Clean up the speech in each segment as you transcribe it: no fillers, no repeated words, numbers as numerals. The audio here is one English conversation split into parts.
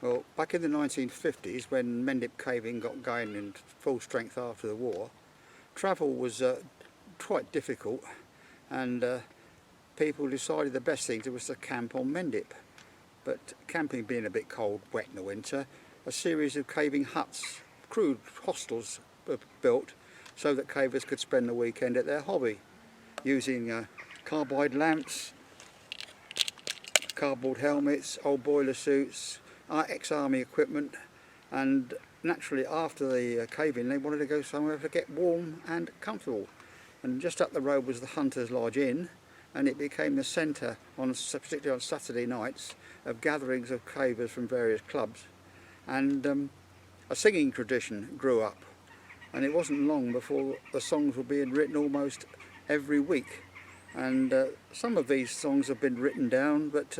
Well, back in the 1950s, when Mendip caving got going in full strength after the war, travel was quite difficult, and people decided the best thing was to camp on Mendip. But camping being a bit cold, wet in the winter, a series of caving huts, crude hostels, were built so that cavers could spend the weekend at their hobby, using carbide lamps, cardboard helmets, old boiler suits, ex-army equipment, and naturally after the caving they wanted to go somewhere to get warm and comfortable. And just up the road was the Hunters Lodge Inn, and it became the centre, particularly on Saturday nights, of gatherings of cavers from various clubs. And a singing tradition grew up, and it wasn't long before the songs were being written almost every week. And some of these songs have been written down, but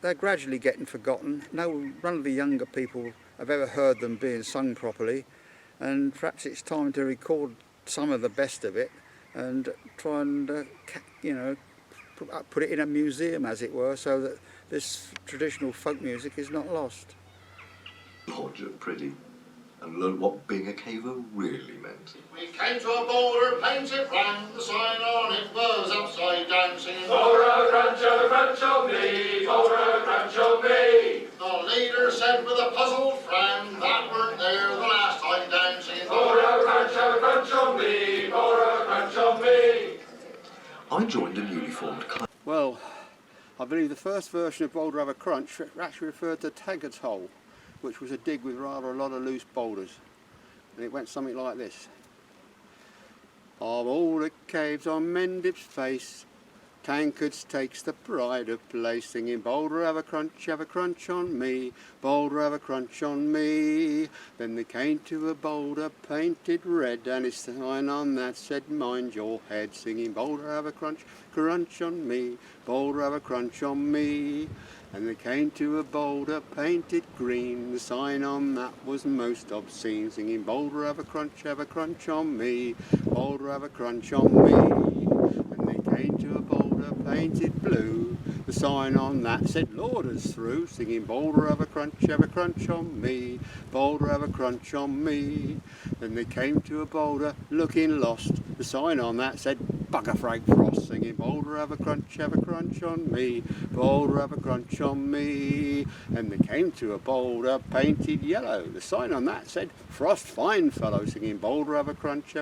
they're gradually getting forgotten. None of the younger people have ever heard them being sung properly, and perhaps it's time to record some of the best of it and try and put it in a museum, as it were, so that this traditional folk music is not lost. Lodge at Pretty and learned what being a caver really meant. We came to a boulder painted round, the sign on it was upside down, singing Boulder, crunch on me, Boulder, crunch on me. The leader said with a puzzled frown, that weren't there the last time down, singing Boulder, crunch on me, Boulder, crunch on me. I joined a newly formed club. Well, I believe the first version of Boulder Have a Crunch actually referred to Taggart's Hole, which was a dig with rather a lot of loose boulders, and it went something like this. Of all the caves on Mendip's face, Tankards takes the pride of place, singing Boulder have a crunch on me, Boulder have a crunch on me. Then they came to a boulder painted red, and his sign on that said mind your head, singing Boulder have a crunch on me, Boulder have a crunch on me. And they came to a boulder painted green, the sign on that was most obscene, singing Boulder have a crunch on me, Boulder have a crunch on me. And they came to a boulder painted blue, the sign on that said Lauders through, singing Boulder have a crunch on me, Boulder have a crunch on me. Then they came to a boulder looking lost, the sign on that said Bugger Frag Frost, singing Boulder have a crunch on me, Boulder have a crunch on me. And they came to a boulder painted yellow, the sign on that said Frost Fine Fellow, singing Boulder have a crunch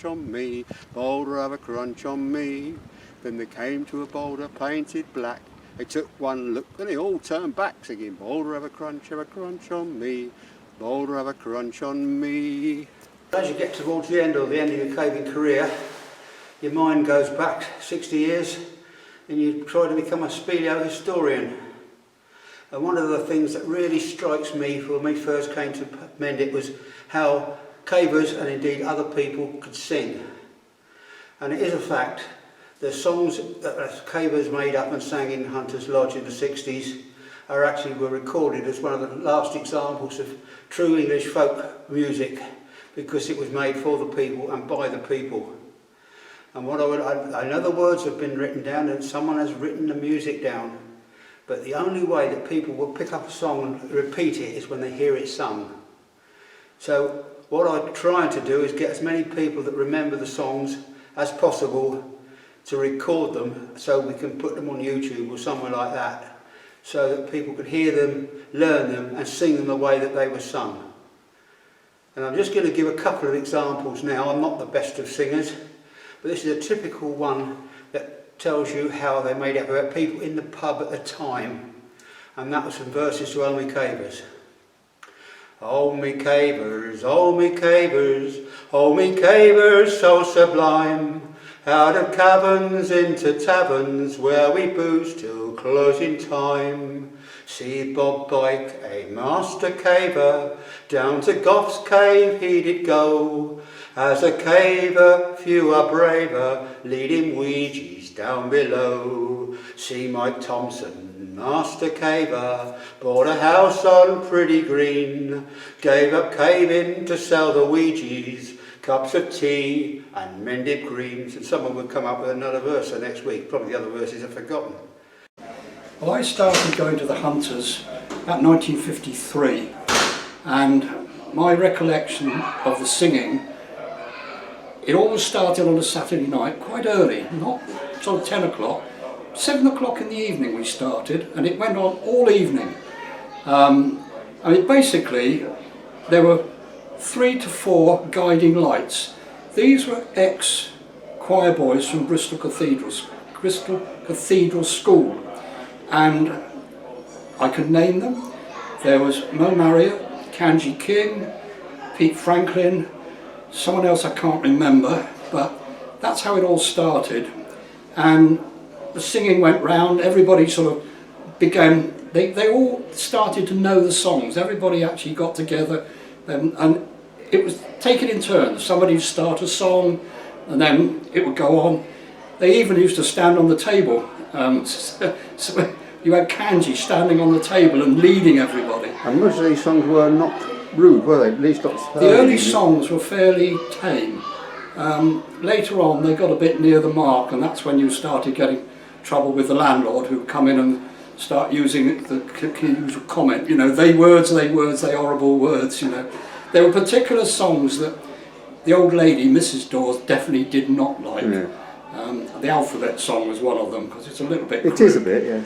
on me, Boulder have a crunch on me. Then they came to a boulder painted black, they took one look and they all turned back, singing Boulder have a crunch on me, Boulder have a crunch on me. As you get towards the end of your caving career, your mind goes back 60 years and you try to become a speleo historian. And one of the things that really strikes me when we first came to Mendip was how cavers and indeed other people could sing. And it is a fact, the songs that cavers made up and sang in Hunters Lodge in the 60s were recorded as one of the last examples of true English folk music, because it was made for the people and by the people. And I know the words have been written down and someone has written the music down, but the only way that people will pick up a song and repeat it is when they hear it sung. So what I'm trying to do is get as many people that remember the songs as possible to record them so we can put them on YouTube or somewhere like that, so that people could hear them, learn them and sing them the way that they were sung. And I'm just going to give a couple of examples now. I'm not the best of singers, but this is a typical one that tells you how they made it about people in the pub at the time. And that was some verses to Old Me Cavers. Old Me Cavers, Old Me Cavers, Old Me Cavers so sublime, out of caverns into taverns where we booze till closing time. See Bob Bike, a master caver, down to Goff's cave he did go. As a caver, few are braver, leading Ouija's down below. See Mike Thompson, master caver, bought a house on Pretty Green, gave up caving to sell the Ouija's, cups of tea and Mendip greens. And someone will come up with another verse next week. Probably the other verses are forgotten. Well, I started going to the Hunters about 1953, and my recollection of the singing, it always started on a Saturday night, quite early, not sort of 10 o'clock, 7 o'clock in the evening we started, and it went on all evening. I mean, basically, there were 3 to 4 guiding lights. These were ex-choir boys from Bristol Cathedral School, and I could name them. There was Mo Marriott, Kanji King, Pete Franklin, someone else I can't remember, but that's how it all started. And the singing went round, everybody sort of began, they all started to know the songs. Everybody actually got together, and it was taken in turns. Somebody would start a song and then it would go on. They even used to stand on the table. So you had Kanji standing on the table and leading everybody. And most of these songs were not rude, were they? At least not the early songs were fairly tame. Later on they got a bit near the mark, and that's when you started getting trouble with the landlord, who would come in and start using the usual comment, you know, they words, they horrible words, you know. There were particular songs that the old lady, Mrs. Dawes, definitely did not like. Yeah. The alphabet song was one of them, because it's a little bit crude. It is a bit, yeah.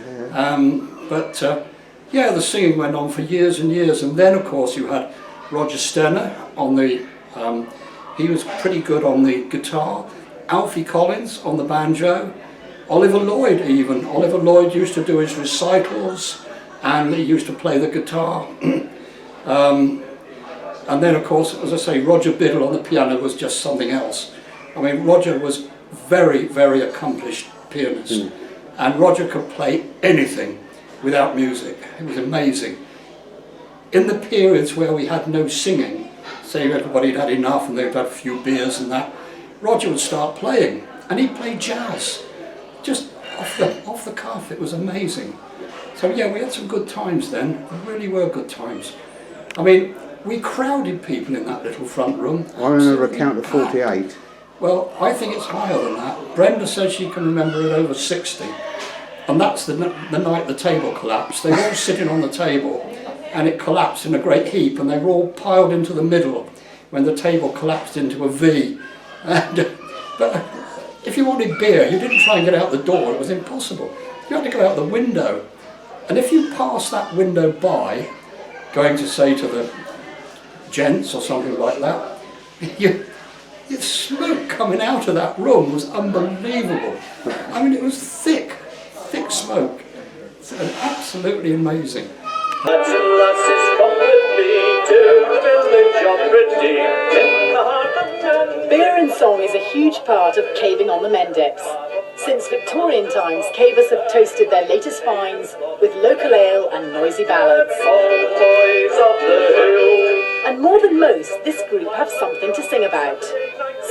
Yeah, the singing went on for years and years, and then of course you had Roger Stenner on the, he was pretty good on the guitar, Alfie Collins on the banjo, Oliver Lloyd even. Oliver Lloyd used to do his recitals, and he used to play the guitar. And then of course, as I say, Roger Biddle on the piano was just something else. I mean, Roger was very, very accomplished pianist, and Roger could play anything without music. It was amazing. In the periods where we had no singing, say everybody had had enough and they'd had a few beers and that, Roger would start playing, and he'd play jazz, just off the cuff. It was amazing. So yeah, we had some good times then. There really were good times. I mean, we crowded people in that little front room. I remember a count of 48. Well, I think it's higher than that. Brenda says she can remember it over 60. And that's the night the table collapsed. They were all sitting on the table, and it collapsed in a great heap, and they were all piled into the middle when the table collapsed into a V. But if you wanted beer, you didn't try and get out the door. It was impossible. You had to go out the window. And if you passed that window by, going to say to the gents or something like that, the smoke coming out of that room was unbelievable. I mean, it was thick smoke. It's absolutely amazing. Beer and song is a huge part of caving on the Mendips. Since Victorian times, cavers have toasted their latest finds with local ale and noisy ballads. And more than most, this group have something to sing about.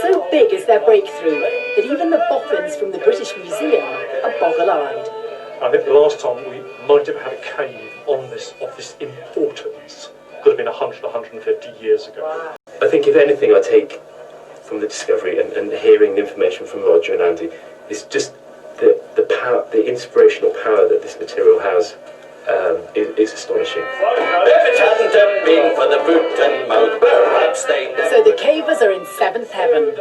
So big is their breakthrough that even the boffins from the British Museum are boggle-eyed. I think the last time we might have had a cave of this importance could have been 100, 150 years ago. I think if anything I take from the discovery and hearing the information from Roger and Andy is just the power, the inspirational power that this material has is astonishing. If it hadn't have been for the boot and mouth, perhaps they... So the cavers are in seventh heaven.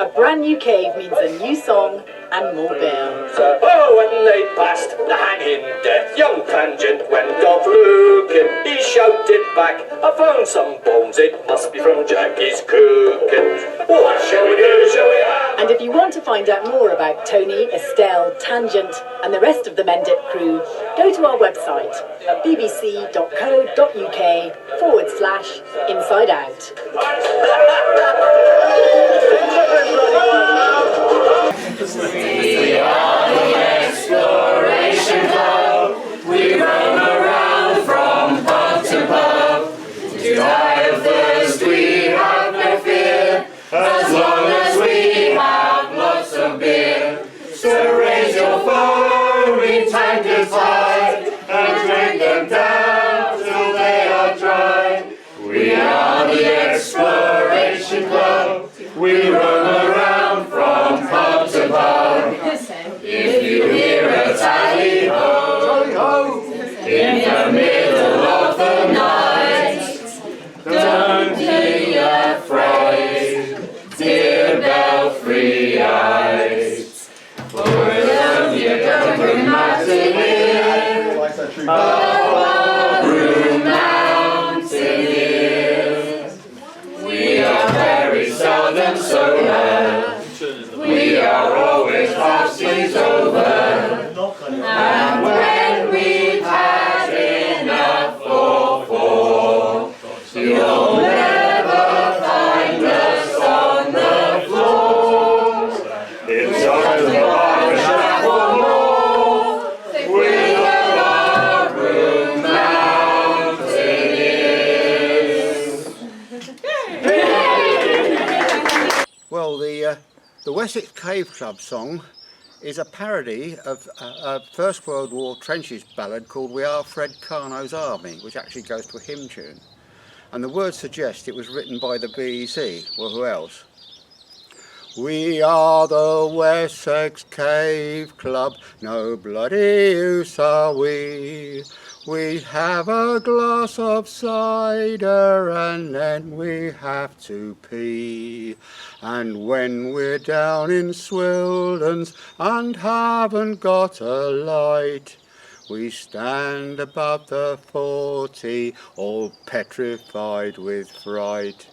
A brand new cave means a new song and more beer. Oh, when they passed the hanging death, young Tangent went off looking. He shouted back, I found some bones, it must be from Jackie's cooking. What shall we do, shall we have? And if you want to find out more about Tony, Estelle, Tangent and the rest of the Mendip crew, go to our website at bbc.co.uk/inside out. We are the Exploration Club. We run around from pub to pub. To die of thirst we have no fear, as long as we have lots of beer. So raise your foaming tankards high and drink them down till they are dry. We are the Exploration Club. We run around from pub to pub. If you hear a tally-ho in the middle Wessex Club's over, and when we've had enough for four, you'll never find us on the floor. It's time to buy a shack for more, with a bar room Well, the Wessex Cave Club song is a parody of a First World War trenches ballad called We Are Fred Carno's Army, which actually goes to a hymn tune. And the words suggest it was written by the BEC. Well, who else? We are the Wessex Cave Club, no bloody use are we. We have a glass of cider and then we have to pee. And when we're down in Swildens and haven't got a light, we stand above the 40, all petrified with fright.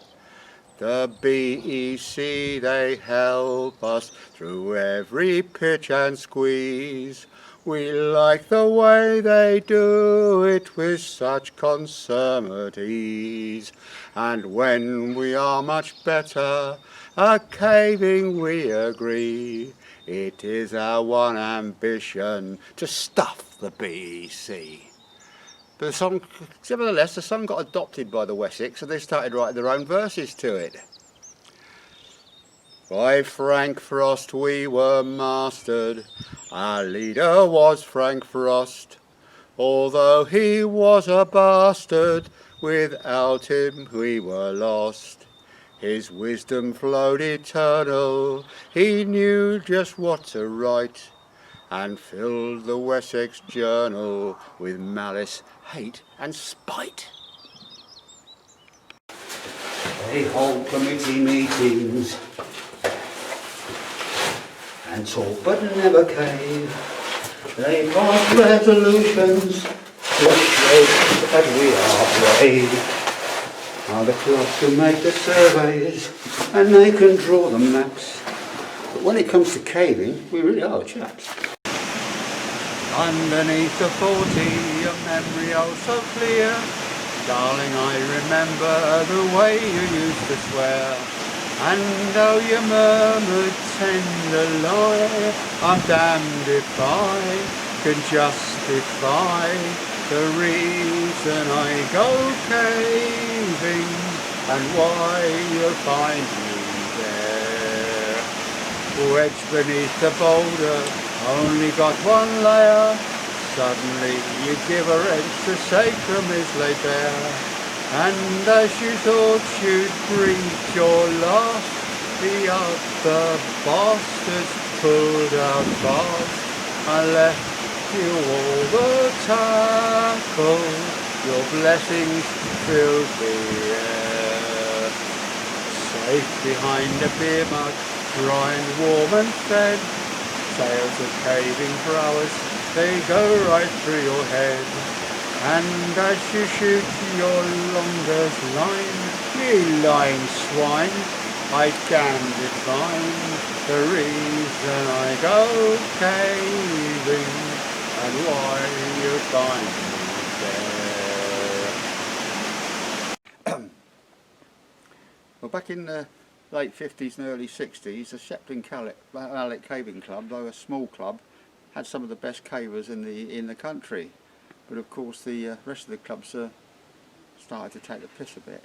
The BEC, they help us through every pitch and squeeze. We like the way they do it with such consummate ease. And when we are much better at caving, we agree. It is our one ambition to stuff the BEC. But the song, nevertheless, the song got adopted by the Wessex and they started writing their own verses to it. By Frank Frost we were mastered, our leader was Frank Frost. Although he was a bastard, without him we were lost. His wisdom flowed eternal, he knew just what to write, and filled the Wessex Journal with malice, hate and spite. They hold committee meetings and talk but never cave. They pass resolutions to show that we are brave. Now the clubs can make the surveys and they can draw the maps, but when it comes to caving, we really are chaps. Underneath the 40, a memory oh so clear. Darling, I remember the way you used to swear. And though you murmured tenderly, I'm damned if I can justify the reason I go caving and why you'll find me there. Wedged beneath the boulder, only got one layer. Suddenly you give a wrench, the sacrum is laid bare. And as you thought you'd breach your last, the other bastards pulled out fast and left you all the tackle. Your blessings filled the air. Safe behind a beer mug, dry and warm and fed. Sails of caving prowess, they go right through your head. And as you shoot your longest line, ye lying swine, I damned define the reason I go caving and why you find me there. Well, back in the late 50s and early 60s, the Shepton Mallet Caving Club, though a small club, had some of the best cavers in the country. But of course the rest of the clubs started to take the piss a bit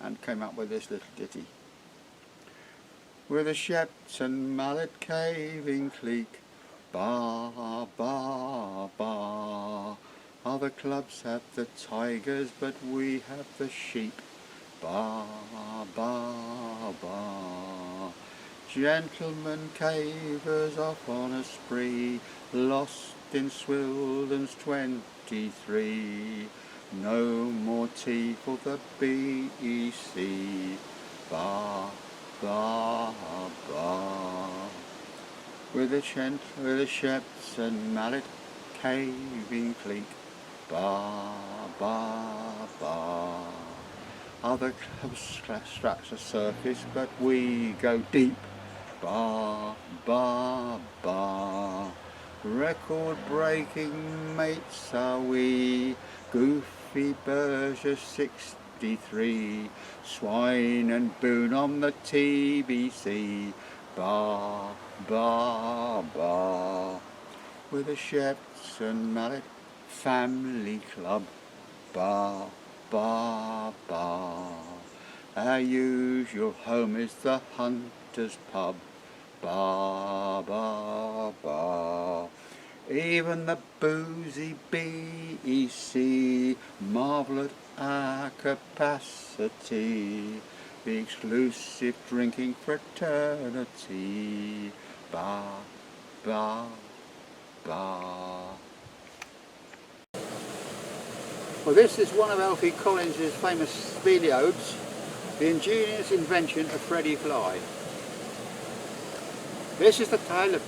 and came up with this little ditty. We're the Shepton Mallet Caving clique, ba ba ba. Other clubs have the tigers but we have the sheep, ba ba ba. Gentlemen cavers off on a spree, lost in Swildens 23. No more tea for the BEC, ba ba ba. With the Shepton Mallet Caving clique, ba ba ba. Other clubs scratch the surface but we go deep, ba ba bar. Record-breaking mates are we, Goofy Berger 63, Swine and Boone on the TBC, bar, bar, bar. With a Shepton Mallet family club, bar, bar, bar. Our usual home is the Hunter's Pub, bar, bar, bar. Even the boozy BEC marvel at our capacity, the exclusive drinking fraternity, bar, bar, bar. Well, this is one of Alfie Collins's famous speliodes, the ingenious invention of Freddie Fly. This is the tale of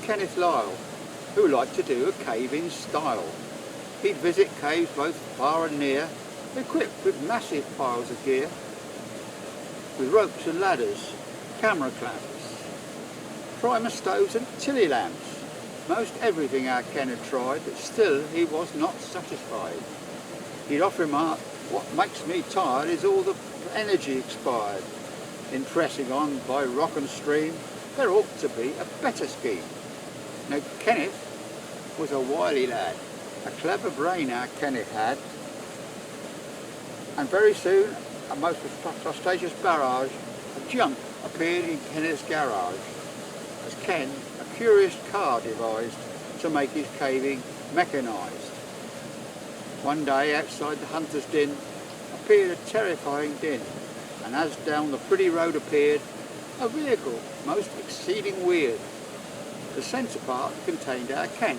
Kenneth Lyle, who liked to do a cave in style. He'd visit caves both far and near, equipped with massive piles of gear, with ropes and ladders, camera clamps, primer stoves and tilly lamps. Most everything our Ken had tried, but still he was not satisfied. He'd offer him up, what makes me tired is all the energy expired. In pressing on by rock and stream, there ought to be a better scheme. Now Kenneth was a wily lad, a clever brain our Kenneth had, and very soon, a most prestigious barrage of junk appeared in Kenneth's garage, as Ken a curious car devised to make his caving mechanised. One day outside the hunter's din appeared a terrifying din, and as down the pretty road appeared a vehicle most exceeding weird. The centre part contained our Ken,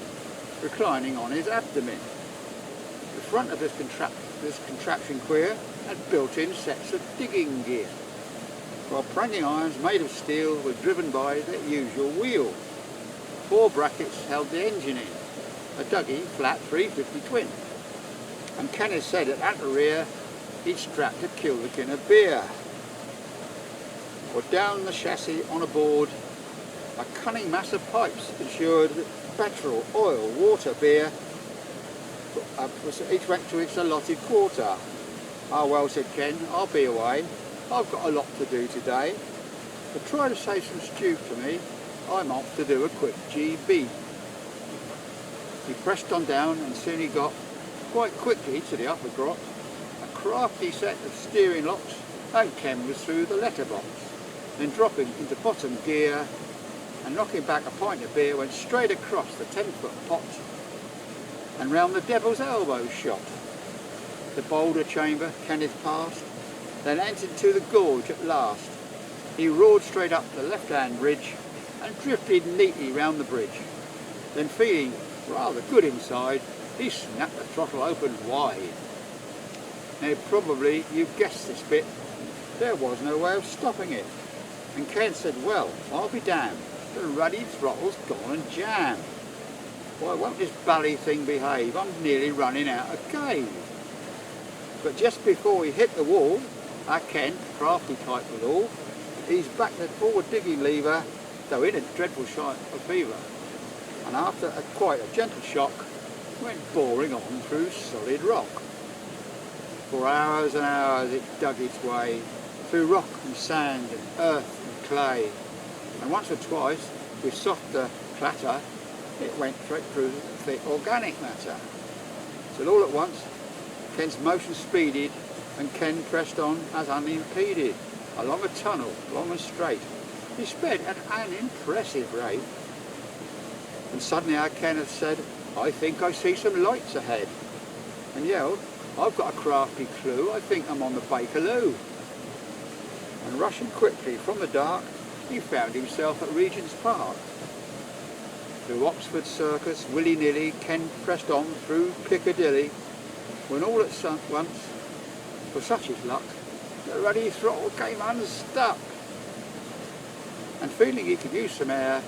reclining on his abdomen. The front of this contraption queer had built-in sets of digging gear, while pranging irons made of steel were driven by the usual wheel. 4 brackets held the engine in, a Dougie flat 350 twin, and Kenneth said that at the rear he'd strapped a kilderkin of beer. Or down the chassis on a board, a cunning mass of pipes ensured that petrol, oil, water, beer, each went to its allotted quarter. Ah well, said Ken, I'll be away. I've got a lot to do today. But try to save some stew for me. I'm off to do a quick GB. He pressed on down and soon he got quite quickly to the upper grot, a crafty set of steering locks, and Ken was through the letterbox. Then dropping into bottom gear and knocking back a pint of beer, went straight across the 10-foot pot and round the devil's elbow shot. The Boulder chamber Kenneth passed, then entered to the gorge at last. He roared straight up the left-hand ridge and drifted neatly round the bridge. Then feeling rather good inside, he snapped the throttle open wide. Now probably you've guessed this bit, there was no way of stopping it. And Ken said, well, I'll be damned, the ruddy throttle's gone and jammed. Why won't this bally thing behave? I'm nearly running out of cave. But just before he hit the wall, our Ken, crafty type with all, eased back the forward digging lever, though in a dreadful shite of fever. And after quite a gentle shock, went boring on through solid rock. For hours and hours it dug its way, through rock and sand and earth and clay. And once or twice, with softer clatter, it went straight through the thick organic matter. Till all at once, Ken's motion speeded, and Ken pressed on as unimpeded, along a tunnel, long and straight. He sped at an impressive rate. And suddenly our Kenneth said, I think I see some lights ahead, and yelled, I've got a crafty clue, I think I'm on the Bakerloo. And rushing quickly from the dark, he found himself at Regent's Park. Through Oxford Circus, willy-nilly, Ken pressed on through Piccadilly, when all at once, for such his luck, the ruddy throttle came unstuck. And feeling he could use some air,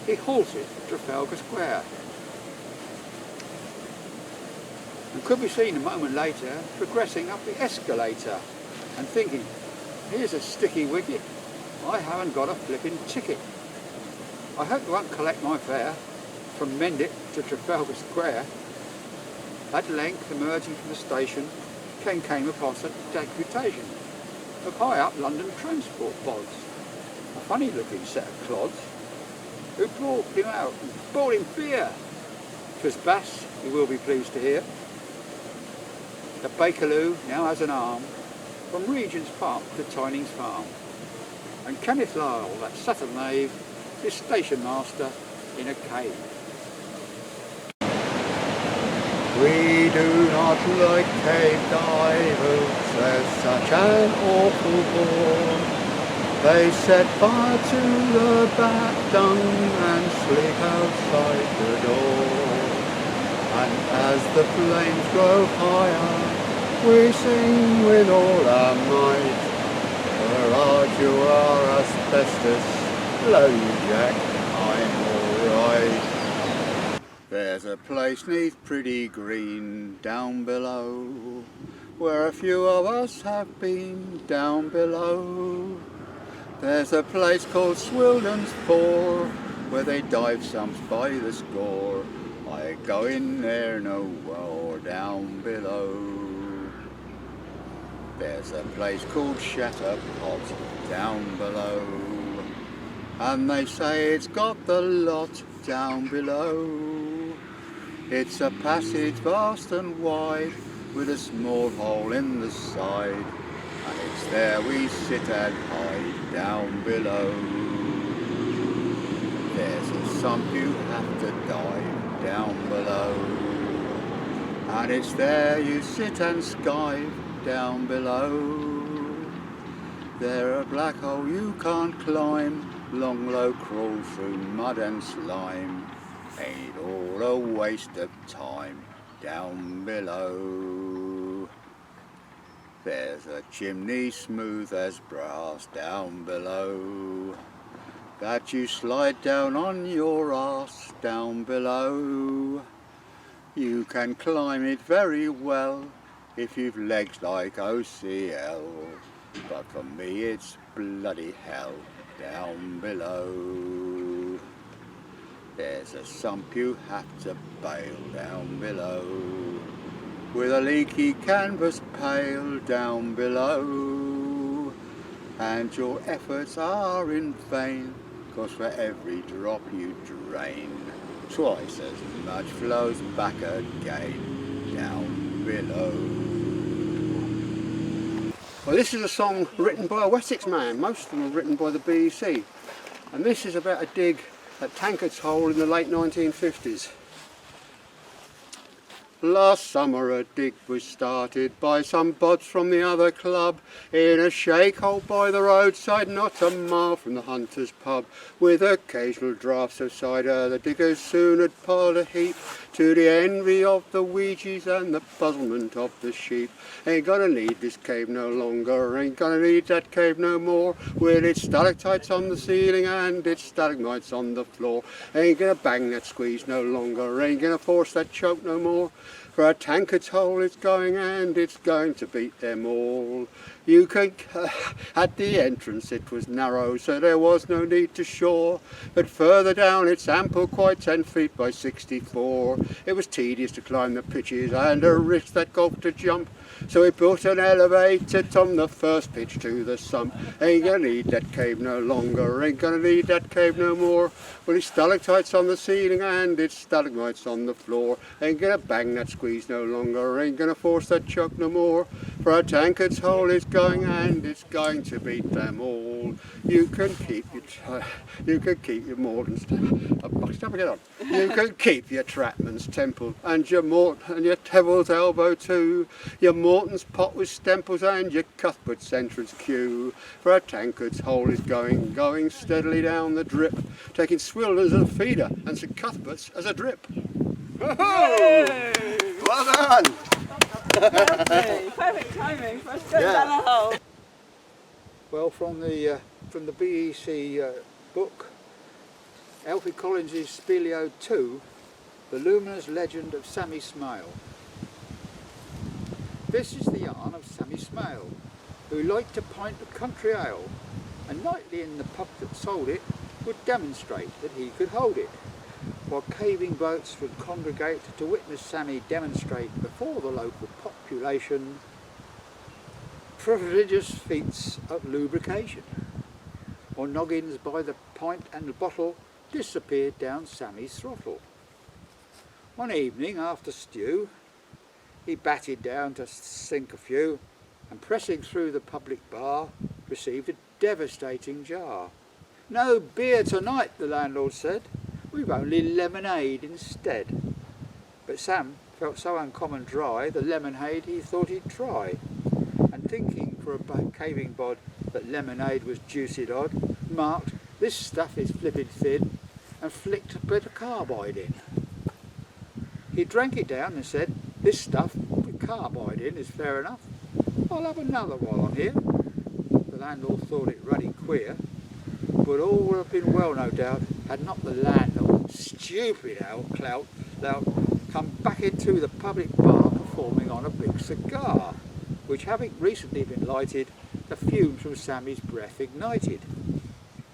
he halted at Trafalgar Square. And could be seen a moment later progressing up the escalator and thinking, here's a sticky wicket, I haven't got a flipping ticket. I hope you won't collect my fare from Mendip to Trafalgar Square. At length, emerging from the station, Ken came across a deputation of high-up London transport bods, a funny-looking set of clods, who brought him out and bought him beer. 'Twas Bass, you will be pleased to hear. The Bakerloo now has an arm from Regent's Park to Tining's Farm, and Kenneth Lyle, that subtle knave, is station master in a cave. We do not like cave divers, there's such an awful bore. They set fire to the back dung and sleep outside the door. And as the flames grow higher, we sing with all our might. Where art you are asbestos, blow you Jack, I'm alright. There's a place neath Pretty Green down below, where a few of us have been down below. There's a place called Swildon's Fore, where they dive sums by the score. I go in there no more down below. There's a place called Shatterpot down below, and they say it's got the lot down below. It's a passage vast and wide, with a small hole in the side, and it's there we sit and hide down below. There's a sump you have to dive down below, and it's there you sit and skive down below. There's a black hole you can't climb, long low crawl through mud and slime. Ain't all a waste of time down below. There's a chimney smooth as brass down below, that you slide down on your arse down below. You can climb it very well if you've legs like OCL, but for me it's bloody hell down below. There's a sump you have to bail down below, with a leaky canvas pail down below, and your efforts are in vain, 'cause for every drop you drain, twice as much flows back again down below. Well, this is a song written by a Wessex man. Most of them were written by the BEC, and this is about a dig at Tankard's Hole in the late 1950s. Last summer a dig was started by some bods from the other club, in a shake hole by the roadside, not a mile from the Hunter's pub. With occasional draughts of cider, the diggers soon had piled a heap, to the envy of the Ouija's and the puzzlement of the sheep. Ain't gonna need this cave no longer, ain't gonna need that cave no more, with its stalactites on the ceiling and its stalagmites on the floor. Ain't gonna bang that squeeze no longer, ain't gonna force that choke no more, for a Tankard's Hole is going, and it's going to beat them all. You can, at the entrance it was narrow, so there was no need to shore, but further down it's ample, quite 10 feet by 64. It was tedious to climb the pitches and a risk that golf to jump, so we built an elevator from the first pitch to the sump. Ain't gonna need that cave no longer, ain't gonna need that cave no more, with its stalactites on the ceiling and its stalagmites on the floor. Ain't gonna bang that squeeze no longer, ain't gonna force that choke no more, for a Tankard's Hole is going, and it's going to beat them all. You can keep your Morton's, you can keep your Trapman's Temple and your Devil's Elbow too, your Morton's Pot with Stemples and your Cuthbert's entrance queue, for a Tankard's Hole is going steadily down the drip, taking Swildon's as a feeder and St Cuthbert's as a drip. Well done! Perfect timing for us to go down the hole. Well, from the BEC book, Alfie Collins's Speleo 2, The Luminous Legend of Sammy Smail. This is the yarn of Sammy Smail, who liked to pint of country ale, and nightly in the pub that sold it would demonstrate that he could hold it, while caving boats would congregate to witness Sammy demonstrate before the local population prodigious feats of lubrication, or noggins by the pint and the bottle disappeared down Sammy's throttle. One evening after stew, he batted down to sink a few, and pressing through the public bar, received a devastating jar. "No beer tonight," the landlord said, "we've only lemonade instead." But Sam felt so uncommon dry, the lemonade he thought he'd try, and thinking for a caving bod that lemonade was juiced odd, marked, "This stuff is flippin' thin," and flicked a bit of carbide in. He drank it down and said, "This stuff with carbide in is fair enough. I'll have another while I'm here." The landlord thought it ruddy queer, but all would have been well, no doubt, had not the landlord, stupid old clout, come back into the public bar performing on a big cigar, which, having recently been lighted, the fumes from Sammy's breath ignited.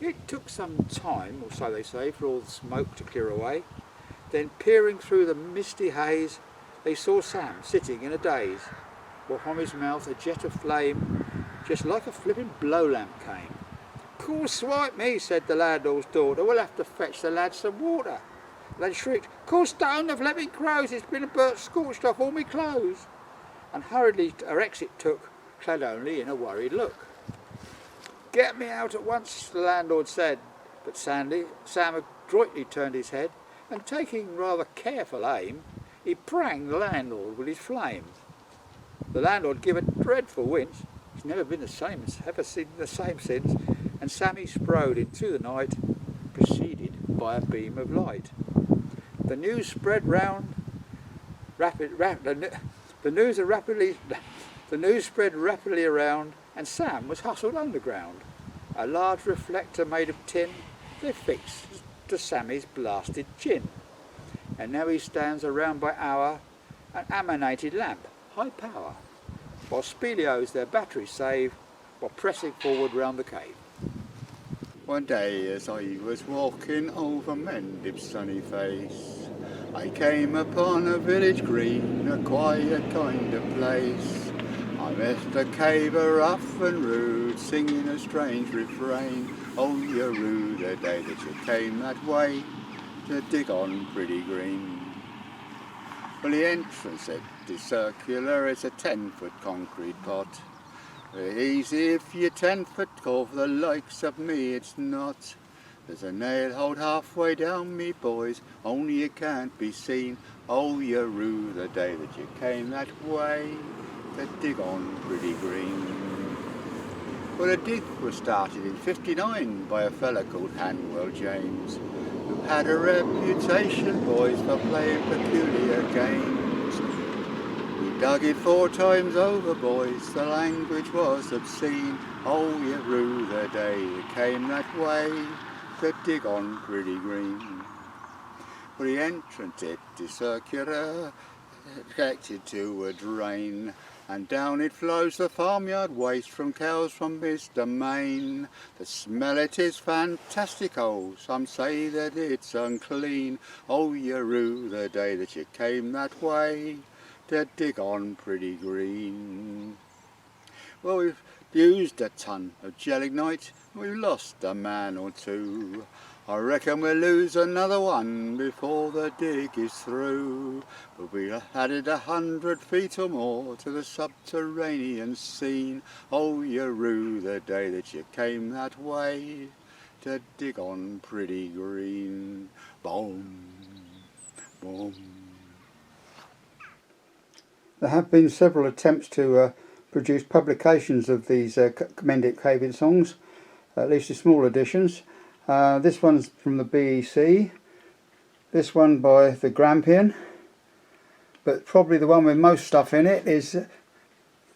It took some time, or so they say, for all the smoke to clear away. Then, peering through the misty haze, they saw Sam sitting in a daze, while from his mouth a jet of flame, just like a flippin' blow lamp, came. "Cool swipe me," said the landlord's daughter, "we'll have to fetch the lad some water." They shrieked, "Cool stone, the flippin' crows, it's been a burnt scorched off all me clothes," and hurriedly her exit took, clad only in a worried look. "Get me out at once," the landlord said, but Sam adroitly turned his head, and taking rather careful aim, he pranged the landlord with his flame. The landlord gave a dreadful wince. He's never been the same, ever seen the same since, and Sammy sprode into the night, preceded by a beam of light. The news spread rapidly around, and Sam was hustled underground. A large reflector made of tin they fixed to Sammy's blasted chin, and now he stands around by hour, an emanated lamp, high power, while speleos their batteries save, while pressing forward round the cave. One day as I was walking over Mendip's sunny face, I came upon a village green, a quiet kind of place. I met a caver rough and rude, singing a strange refrain. "Oh, you're rude the day that you came that way to dig on Pretty Green." Well, the entrance is circular, it's a 10-foot concrete pot. Easy if you're 10 foot tall, for the likes of me it's not. There's a nail hole halfway down, me boys, only it can't be seen. Oh, you're rude the day that you came that way to dig on Pretty Green. Well, the dig was started in '59 by a fella called Hanwell James, who had a reputation, boys, for playing peculiar games. We dug it 4 times over, boys, the language was obscene. Oh, you rue the day you came that way to dig on Pretty Green. Well, the entrance it is circular, connected to a drain, and down it flows the farmyard waste from cows from his domain. The smell it is fantastical, some say that it's unclean. Oh, you rue the day that you came that way to dig on Pretty Green. Well, we've used a ton of gelignite, we've lost a man or two. I reckon we'll lose another one before the dig is through. But we added 100 feet or more to the subterranean scene. Oh, you rue the day that you came that way to dig on Pretty Green. Boom, boom. There have been several attempts to produce publications of these Mendip caving songs, at least in small editions. This one's from the BEC, this one by the Grampian, but probably the one with most stuff in it is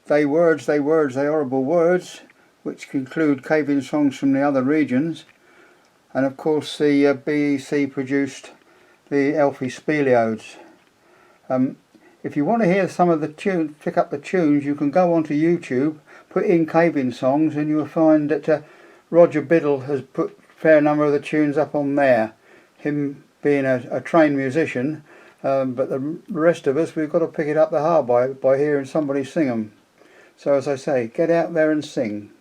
They Words, They Words, They Horrible Words, which conclude caving songs from the other regions. And of course the BEC produced the Elfie Speleodes. If you want to hear some of the tunes, pick up the tunes, you can go onto YouTube, put in caving songs, and you'll find that Roger Biddle has put a fair number of the tunes up on there, him being a trained musician, but the rest of us, we've got to pick it up the hard by hearing somebody sing them. So as I say, get out there and sing.